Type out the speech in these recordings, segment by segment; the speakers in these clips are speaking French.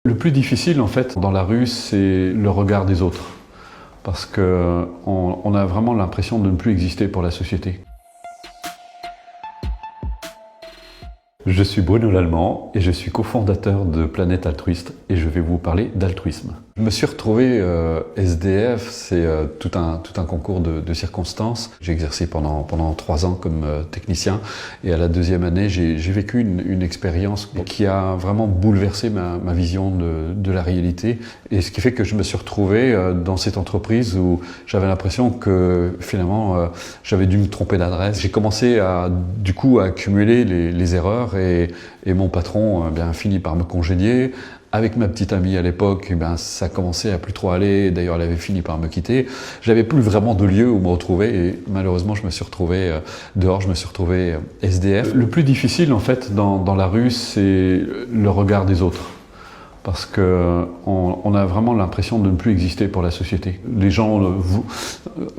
Le plus difficile en fait dans la rue, c'est le regard des autres. Parce qu'on a vraiment l'impression de ne plus exister pour la société. Je suis Bruno Lallemand et je suis cofondateur de Planète Altruiste et je vais vous parler d'altruisme. Je me suis retrouvé SDF, c'est tout un concours de circonstances. J'ai exercé pendant 3 ans comme technicien et à la 2e année, j'ai vécu une expérience qui a vraiment bouleversé ma vision de la réalité. Et ce qui fait que je me suis retrouvé dans cette entreprise où j'avais l'impression que finalement j'avais dû me tromper d'adresse. J'ai commencé à accumuler les erreurs et mon patron a fini par me congédier. Avec ma petite amie à l'époque, ça commençait à plus trop aller. D'ailleurs, elle avait fini par me quitter. J'avais plus vraiment de lieu où me retrouver et malheureusement, je me suis retrouvé dehors, je me suis retrouvé SDF. Le plus difficile en fait dans la rue, c'est le regard des autres. Parce qu'on a vraiment l'impression de ne plus exister pour la société. Les gens,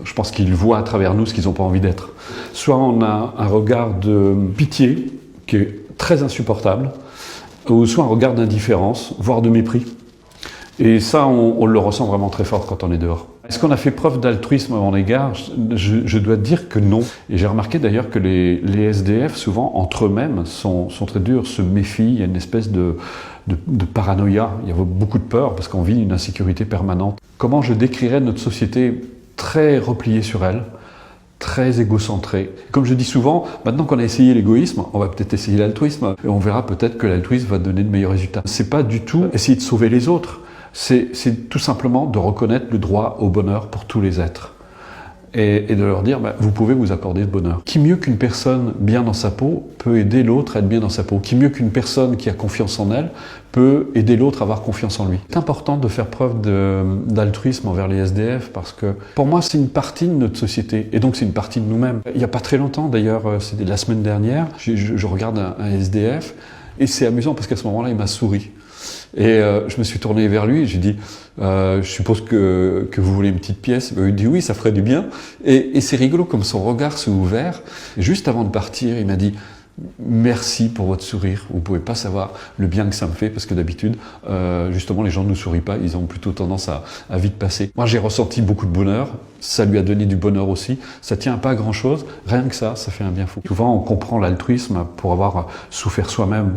je pense qu'ils voient à travers nous ce qu'ils n'ont pas envie d'être. Soit on a un regard de pitié qui est très insupportable, ou soit un regard d'indifférence, voire de mépris. Et ça, on le ressent vraiment très fort quand on est dehors. Est-ce qu'on a fait preuve d'altruisme à mon égard? Je dois dire que non. Et j'ai remarqué d'ailleurs que les SDF, souvent, entre eux-mêmes, sont très durs, se méfient, il y a une espèce de paranoïa, il y a beaucoup de peur parce qu'on vit une insécurité permanente. Comment je décrirais notre société très repliée sur elle, très égocentrée. Comme je dis souvent, maintenant qu'on a essayé l'égoïsme, on va peut-être essayer l'altruisme et on verra peut-être que l'altruisme va donner de meilleurs résultats. C'est pas du tout essayer de sauver les autres, c'est tout simplement de reconnaître le droit au bonheur pour tous les êtres. Et de leur dire, vous pouvez vous accorder ce bonheur. Qui mieux qu'une personne bien dans sa peau peut aider l'autre à être bien dans sa peau? Qui mieux qu'une personne qui a confiance en elle peut aider l'autre à avoir confiance en lui? C'est important de faire preuve d'altruisme envers les SDF parce que pour moi c'est une partie de notre société et donc c'est une partie de nous-mêmes. Il n'y a pas très longtemps d'ailleurs, c'était la semaine dernière, je regarde un SDF et c'est amusant parce qu'à ce moment-là il m'a souri. Et je me suis tourné vers lui et j'ai dit je suppose que vous voulez une petite pièce. Il dit oui, ça ferait du bien. Et c'est rigolo comme son regard s'est ouvert. Et juste avant de partir, il m'a dit merci pour votre sourire. Vous pouvez pas savoir le bien que ça me fait parce que d'habitude, justement, les gens ne nous sourient pas. Ils ont plutôt tendance à vite passer. Moi, j'ai ressenti beaucoup de bonheur. Ça lui a donné du bonheur aussi. Ça tient pas à grand chose. Rien que ça fait un bien fou. Souvent, on comprend l'altruisme pour avoir souffert soi-même.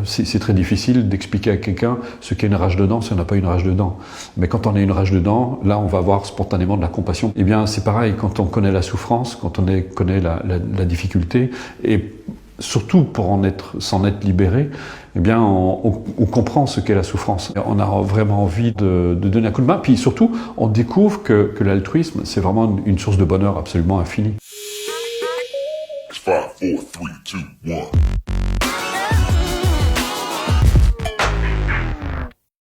C'est très difficile d'expliquer à quelqu'un ce qu'est une rage de dents si on n'a pas une rage de dents. Mais quand on a une rage de dents, là, on va avoir spontanément de la compassion. Eh bien, c'est pareil quand on connaît la souffrance, quand on connaît la difficulté et surtout pour s'en être libéré, eh bien, on comprend ce qu'est la souffrance. On a vraiment envie de donner un coup de main. Puis surtout, on découvre que l'altruisme, c'est vraiment une source de bonheur absolument infinie. 5, 4, 3, 2, 1.